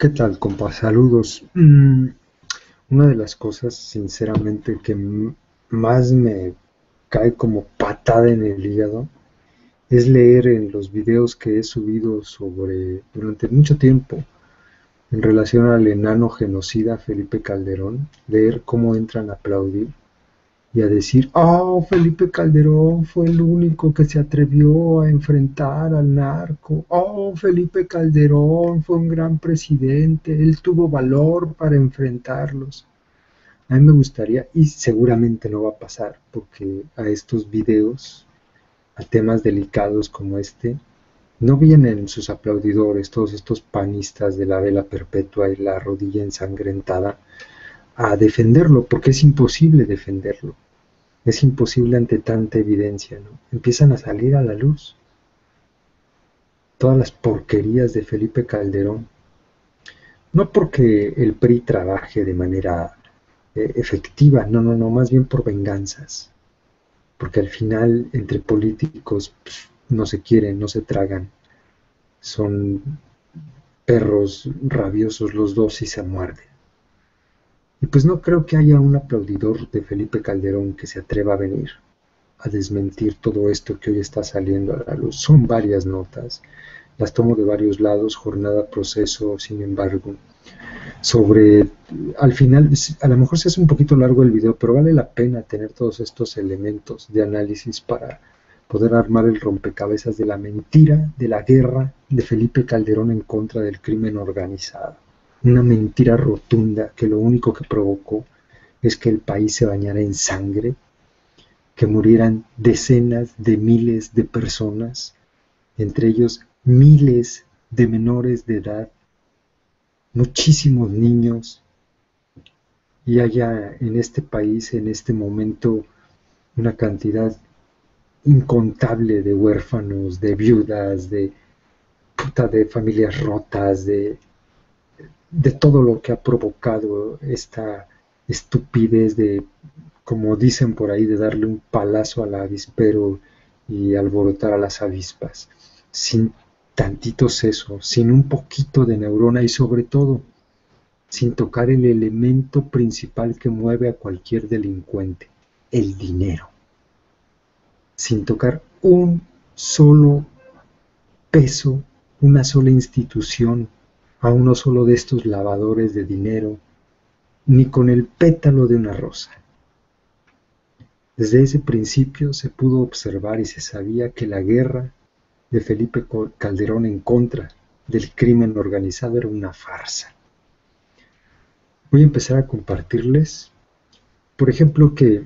¿Qué tal, compa? Saludos. Una de las cosas, sinceramente, que más me cae como patada en el hígado es leer en los videos que he subido durante mucho tiempo, en relación al enano genocida Felipe Calderón, leer cómo entran a aplaudir y a decir: "Oh, Felipe Calderón fue el único que se atrevió a enfrentar al narco. Oh, Felipe Calderón fue un gran presidente, él tuvo valor para enfrentarlos". A mí me gustaría, y seguramente no va a pasar, porque a estos videos, a temas delicados como este, no vienen sus aplaudidores, todos estos panistas de la vela perpetua y la rodilla ensangrentada, a defenderlo, porque es imposible defenderlo. Es imposible ante tanta evidencia, ¿no? Empiezan a salir a la luz todas las porquerías de Felipe Calderón. No porque el PRI trabaje de manera efectiva, no, no, no, más bien por venganzas. Porque al final, entre políticos, no se quieren, no se tragan. Son perros rabiosos los dos y se muerden. Y pues no creo que haya un aplaudidor de Felipe Calderón que se atreva a venir a desmentir todo esto que hoy está saliendo a la luz. Son varias notas, las tomo de varios lados, Jornada, Proceso, sin embargo, sobre, al final, a lo mejor se hace un poquito largo el video, pero vale la pena tener todos estos elementos de análisis para poder armar el rompecabezas de la mentira, de la guerra de Felipe Calderón en contra del crimen organizado. Una mentira rotunda que lo único que provocó es que el país se bañara en sangre, que murieran decenas de miles de personas, entre ellos miles de menores de edad, muchísimos niños, y haya en este país, en este momento, una cantidad incontable de huérfanos, de viudas, de familias rotas, de todo lo que ha provocado esta estupidez de, como dicen por ahí, de darle un palazo al avispero y alborotar a las avispas, sin tantito seso, sin un poquito de neurona y sobre todo sin tocar el elemento principal que mueve a cualquier delincuente, el dinero, sin tocar un solo peso, una sola institución, a uno solo de estos lavadores de dinero, ni con el pétalo de una rosa. Desde ese principio se pudo observar y se sabía que la guerra de Felipe Calderón en contra del crimen organizado era una farsa. Voy a empezar a compartirles, por ejemplo, que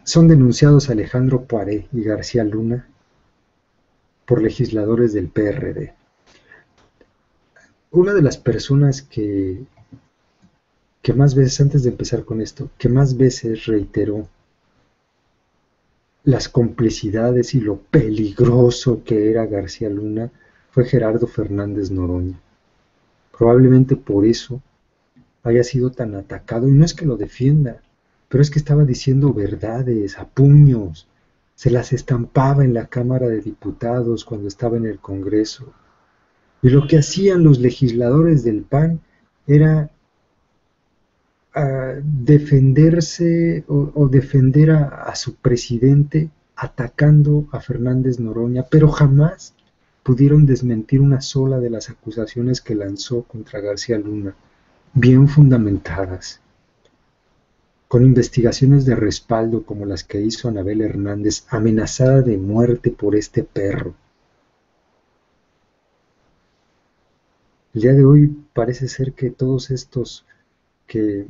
son denunciados Alejandro Poiré y García Luna por legisladores del PRD. Una de las personas que más veces, antes de empezar con esto, que más veces reiteró las complicidades y lo peligroso que era García Luna, fue Gerardo Fernández Noroña. Probablemente por eso haya sido tan atacado, y no es que lo defienda, pero es que estaba diciendo verdades a puños, se las estampaba en la Cámara de Diputados cuando estaba en el Congreso. Y lo que hacían los legisladores del PAN era defenderse o defender a su presidente atacando a Fernández Noroña, pero jamás pudieron desmentir una sola de las acusaciones que lanzó contra García Luna, bien fundamentadas, con investigaciones de respaldo como las que hizo Anabel Hernández, amenazada de muerte por este perro. El día de hoy parece ser que todos estos que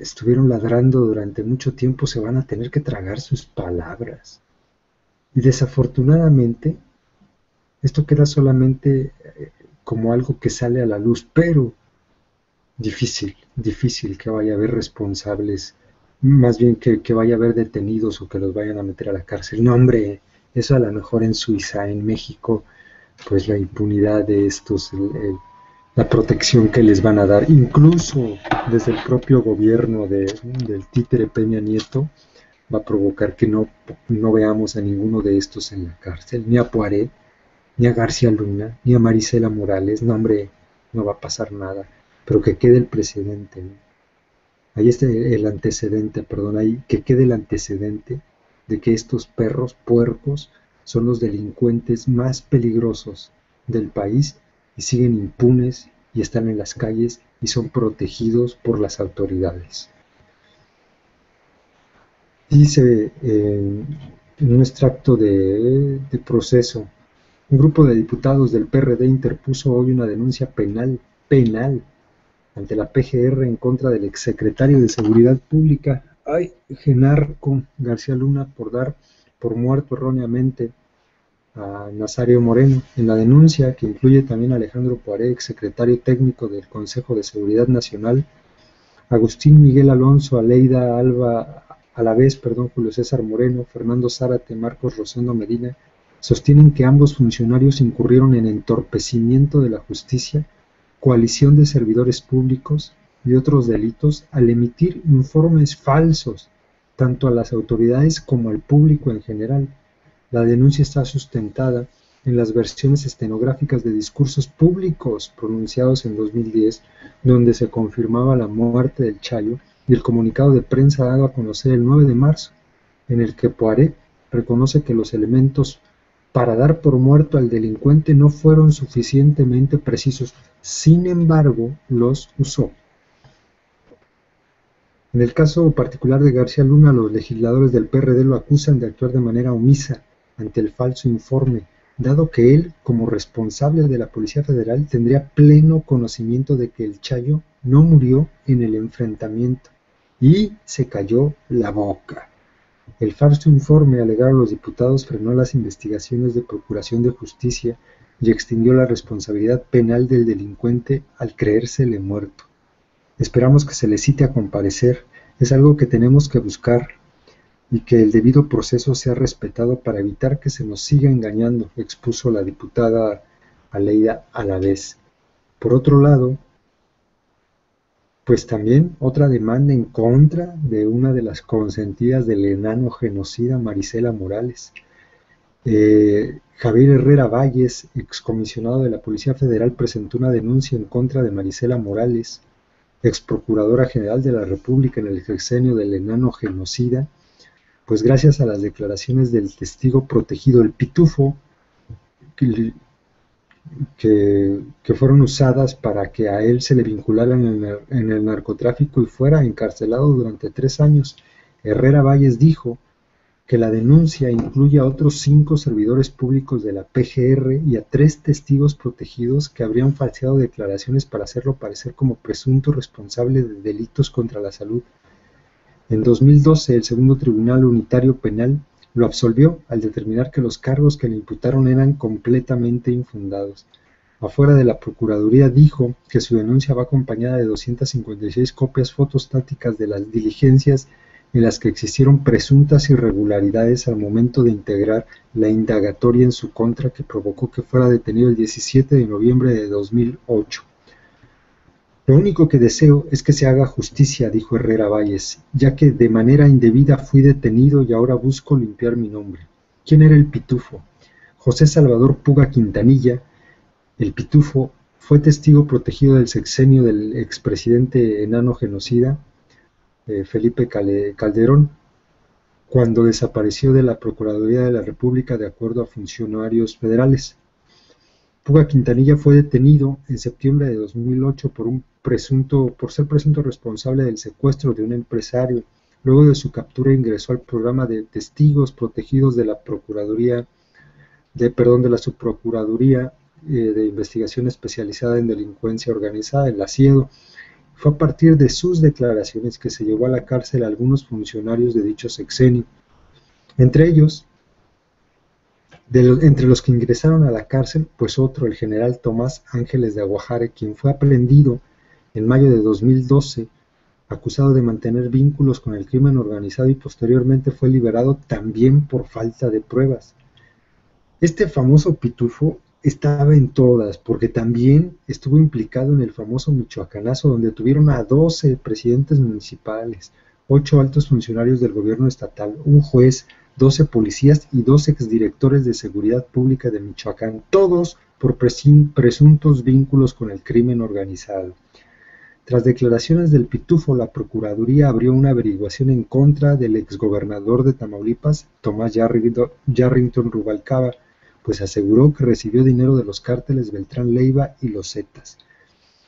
estuvieron ladrando durante mucho tiempo se van a tener que tragar sus palabras. Y desafortunadamente, esto queda solamente como algo que sale a la luz, pero difícil que vaya a haber responsables, más bien que vaya a haber detenidos o que los vayan a meter a la cárcel. No, hombre, eso a lo mejor en Suiza, en México, pues la impunidad de estos, la protección que les van a dar, incluso desde el propio gobierno del títere Peña Nieto, va a provocar que no veamos a ninguno de estos en la cárcel, ni a Poiré, ni a García Luna, ni a Marisela Morales. No, hombre, no va a pasar nada, pero que quede el precedente, ¿no? Ahí está el antecedente, perdón, ahí que quede el antecedente de que estos perros puercos son los delincuentes más peligrosos del país y siguen impunes y están en las calles y son protegidos por las autoridades. Dice en un extracto de proceso: un grupo de diputados del PRD interpuso hoy una denuncia penal ante la PGR en contra del exsecretario de Seguridad Pública, Genarco García Luna, por dar por muerto erróneamente a Nazario Moreno. En la denuncia, que incluye también a Alejandro Poiré, exsecretario técnico del Consejo de Seguridad Nacional, Agustín Miguel Alonso, Aleida Alba Alavés, Julio César Moreno, Fernando Zárate, Marcos Rosendo Medina, sostienen que ambos funcionarios incurrieron en entorpecimiento de la justicia, coalición de servidores públicos y otros delitos al emitir informes falsos tanto a las autoridades como al público en general. La denuncia está sustentada en las versiones estenográficas de discursos públicos pronunciados en 2010, donde se confirmaba la muerte del Chayo, y el comunicado de prensa dado a conocer el 9 de marzo, en el que Poiré reconoce que los elementos para dar por muerto al delincuente no fueron suficientemente precisos, sin embargo, los usó. En el caso particular de García Luna, los legisladores del PRD lo acusan de actuar de manera omisa ante el falso informe, dado que él, como responsable de la Policía Federal, tendría pleno conocimiento de que el Chayo no murió en el enfrentamiento, y se cayó la boca. El falso informe, alegaron los diputados, frenó las investigaciones de Procuración de Justicia y extinguió la responsabilidad penal del delincuente al creérsele muerto. Esperamos que se le cite a comparecer, es algo que tenemos que buscar, y que el debido proceso sea respetado para evitar que se nos siga engañando, expuso la diputada Aleida Alavés. Por otro lado, pues también otra demanda en contra de una de las consentidas del enano genocida Marisela Morales. Javier Herrera Valles, excomisionado de la Policía Federal, presentó una denuncia en contra de Marisela Morales, exprocuradora general de la República en el sexenio del enano genocida, pues gracias a las declaraciones del testigo protegido, el Pitufo, que fueron usadas para que a él se le vinculara en el narcotráfico y fuera encarcelado durante 3 años. Herrera Valles dijo que la denuncia incluye a otros 5 servidores públicos de la PGR y a 3 testigos protegidos que habrían falseado declaraciones para hacerlo parecer como presunto responsable de delitos contra la salud. En 2012, el Segundo Tribunal Unitario Penal lo absolvió al determinar que los cargos que le imputaron eran completamente infundados. Afuera de la Procuraduría dijo que su denuncia va acompañada de 256 copias fotostáticas de las diligencias en las que existieron presuntas irregularidades al momento de integrar la indagatoria en su contra, que provocó que fuera detenido el 17 de noviembre de 2008. Lo único que deseo es que se haga justicia, dijo Herrera Valles, ya que de manera indebida fui detenido y ahora busco limpiar mi nombre. ¿Quién era el Pitufo? José Salvador Puga Quintanilla. El Pitufo fue testigo protegido del sexenio del expresidente enano genocida, Felipe Calderón, cuando desapareció de la Procuraduría de la República de acuerdo a funcionarios federales. Puga Quintanilla fue detenido en septiembre de 2008 por ser presunto responsable del secuestro de un empresario. Luego de su captura ingresó al programa de testigos protegidos de la Subprocuraduría de Investigación Especializada en Delincuencia Organizada, el ASIEDO. Fue a partir de sus declaraciones que se llevó a la cárcel a algunos funcionarios de dicho sexenio. Entre los que ingresaron a la cárcel, pues otro, el general Tomás Ángeles de Aguajare, quien fue aprehendido en mayo de 2012, acusado de mantener vínculos con el crimen organizado, y posteriormente fue liberado también por falta de pruebas. Este famoso Pitufo estaba en todas, porque también estuvo implicado en el famoso Michoacanazo, donde tuvieron a 12 presidentes municipales, 8 altos funcionarios del gobierno estatal, un juez, 12 policías y 2 exdirectores de seguridad pública de Michoacán, todos por presuntos vínculos con el crimen organizado. Tras declaraciones del Pitufo, la Procuraduría abrió una averiguación en contra del exgobernador de Tamaulipas, Tomás Yarrington Rubalcaba, pues aseguró que recibió dinero de los cárteles Beltrán Leiva y los Zetas.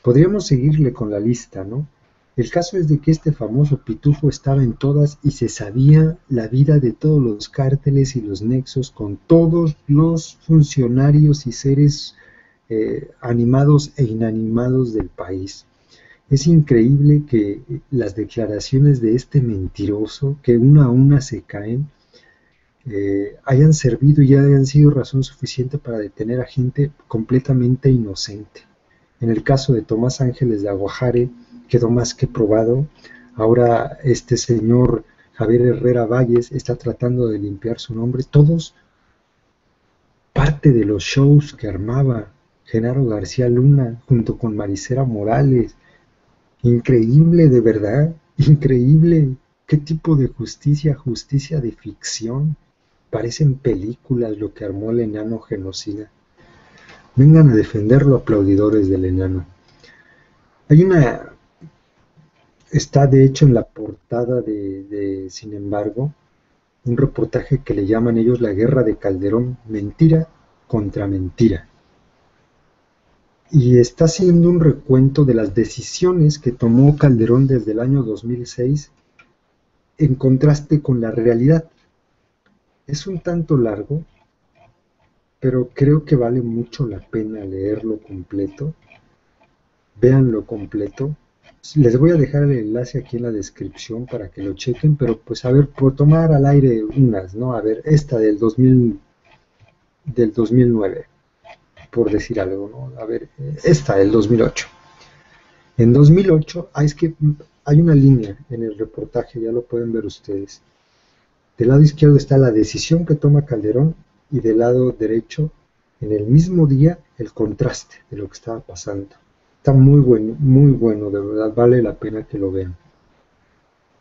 Podríamos seguirle con la lista, ¿no? El caso es de que este famoso Pitufo estaba en todas y se sabía la vida de todos los cárteles y los nexos con todos los funcionarios y seres animados e inanimados del país. Es increíble que las declaraciones de este mentiroso, que una a una se caen, hayan servido y hayan sido razón suficiente para detener a gente completamente inocente. En el caso de Tomás Ángeles de Aguajare quedó más que probado. Ahora este señor Javier Herrera Valles está tratando de limpiar su nombre. Todos parte de los shows que armaba Genaro García Luna junto con Marisela Morales. Increíble, de verdad, increíble. ¿Qué tipo de justicia? Justicia de ficción. Parecen películas lo que armó el enano genocida. Vengan a defenderlo, aplaudidores del enano. Está de hecho en la portada de Sin embargo, un reportaje que le llaman ellos la guerra de Calderón, mentira contra mentira. Y está haciendo un recuento de las decisiones que tomó Calderón desde el año 2006 en contraste con la realidad. Es un tanto largo, pero creo que vale mucho la pena leerlo completo. Véanlo completo. Les voy a dejar el enlace aquí en la descripción para que lo chequen, pero pues a ver, por tomar al aire unas, ¿no? A ver, esta del 2009, por decir algo, ¿no? A ver, esta del 2008. En 2008, es que hay una línea en el reportaje, ya lo pueden ver ustedes. Del lado izquierdo está la decisión que toma Calderón y del lado derecho, en el mismo día, el contraste de lo que estaba pasando. Está muy bueno, de verdad, vale la pena que lo vean.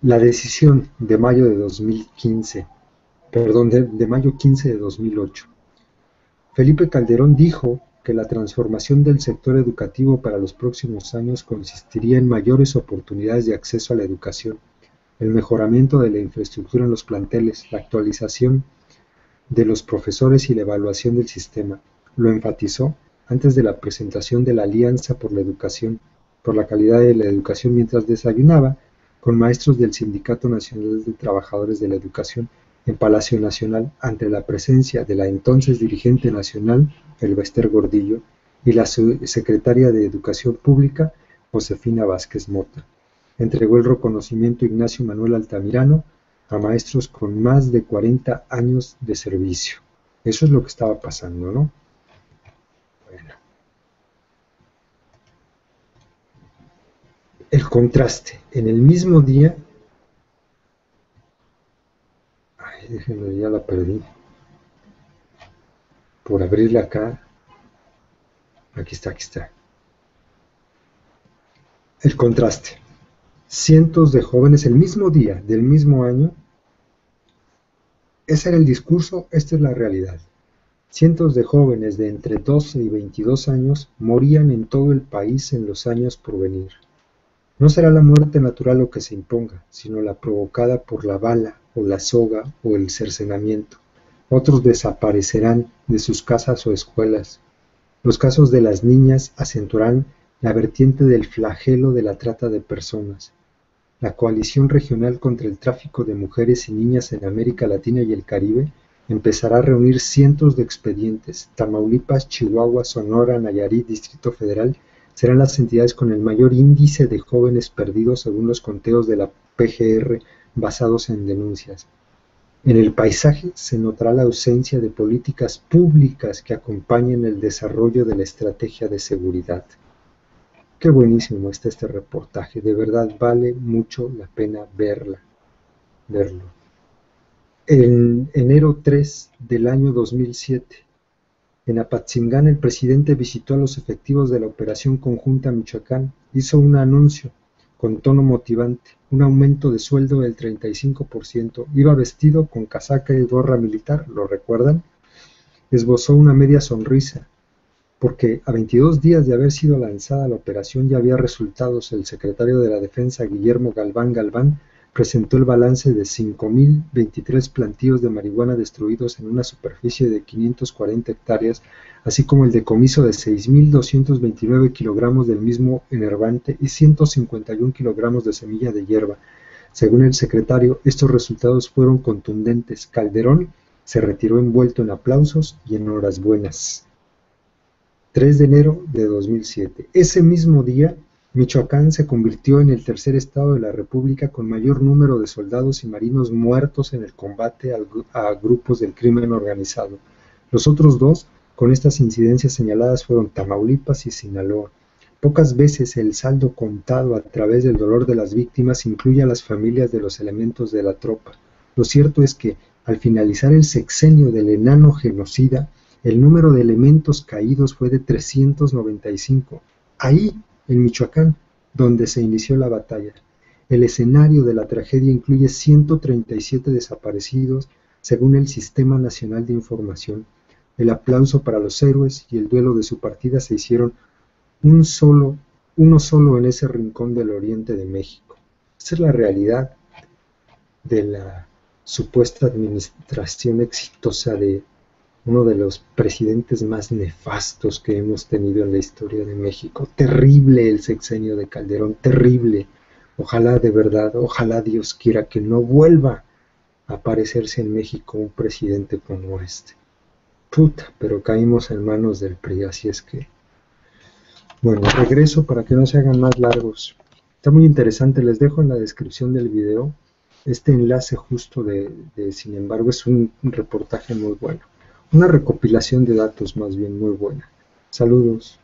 La decisión de mayo de 2015, perdón, de mayo 15 de 2008. Felipe Calderón dijo que la transformación del sector educativo para los próximos años consistiría en mayores oportunidades de acceso a la educación, el mejoramiento de la infraestructura en los planteles, la actualización de los profesores y la evaluación del sistema. Lo enfatizó antes de la presentación de la Alianza por la Educación, por la calidad de la educación, mientras desayunaba con maestros del Sindicato Nacional de Trabajadores de la Educación en Palacio Nacional, ante la presencia de la entonces dirigente nacional, Elbester Gordillo, y la secretaria de Educación Pública, Josefina Vázquez Mota. Entregó el reconocimiento Ignacio Manuel Altamirano a maestros con más de 40 años de servicio. Eso es lo que estaba pasando, ¿no? Bueno. El contraste. En el mismo día... déjenme, ya la perdí. Por abrirla acá. Aquí está. El contraste. Cientos de jóvenes el mismo día, del mismo año. Ese era el discurso, esta es la realidad. Cientos de jóvenes de entre 12 y 22 años morían en todo el país en los años por venir. No será la muerte natural lo que se imponga, sino la provocada por la bala, o la soga, o el cercenamiento. Otros desaparecerán de sus casas o escuelas. Los casos de las niñas acentuarán la vertiente del flagelo de la trata de personas. La Coalición Regional contra el Tráfico de Mujeres y Niñas en América Latina y el Caribe empezará a reunir cientos de expedientes. Tamaulipas, Chihuahua, Sonora, Nayarit, Distrito Federal serán las entidades con el mayor índice de jóvenes perdidos según los conteos de la PGR basados en denuncias. En el paisaje se notará la ausencia de políticas públicas que acompañen el desarrollo de la estrategia de seguridad. Qué buenísimo está este reportaje, de verdad vale mucho la pena verlo. En enero 3 del año 2007, en Apatzingán, el presidente visitó a los efectivos de la Operación Conjunta Michoacán, hizo un anuncio, con tono motivante, un aumento de sueldo del 35%, iba vestido con casaca y gorra militar, ¿lo recuerdan? Esbozó una media sonrisa, porque a 22 días de haber sido lanzada la operación ya había resultados. El secretario de la Defensa, Guillermo Galván Galván, presentó el balance de 5.023 plantíos de marihuana destruidos en una superficie de 540 hectáreas, así como el decomiso de 6.229 kilogramos del mismo enervante y 151 kilogramos de semilla de hierba. Según el secretario, estos resultados fueron contundentes. Calderón se retiró envuelto en aplausos y en horas buenas. 3 de enero de 2007. Ese mismo día, Michoacán se convirtió en el tercer estado de la República con mayor número de soldados y marinos muertos en el combate a grupos del crimen organizado. Los otros dos, con estas incidencias señaladas, fueron Tamaulipas y Sinaloa. Pocas veces el saldo contado a través del dolor de las víctimas incluye a las familias de los elementos de la tropa. Lo cierto es que, al finalizar el sexenio del enano genocida, el número de elementos caídos fue de 395, ahí, en Michoacán, donde se inició la batalla. El escenario de la tragedia incluye 137 desaparecidos, según el Sistema Nacional de Información. El aplauso para los héroes y el duelo de su partida se hicieron uno solo en ese rincón del oriente de México. Esa es la realidad de la supuesta administración exitosa de uno de los presidentes más nefastos que hemos tenido en la historia de México. Terrible el sexenio de Calderón, terrible. Ojalá de verdad, ojalá Dios quiera que no vuelva a aparecerse en México un presidente como este. Puta, pero caímos en manos del PRI, así es que... Bueno, regreso para que no se hagan más largos. Está muy interesante, les dejo en la descripción del video este enlace justo sin embargo, es un reportaje muy bueno. Una recopilación de datos más bien muy buena. Saludos.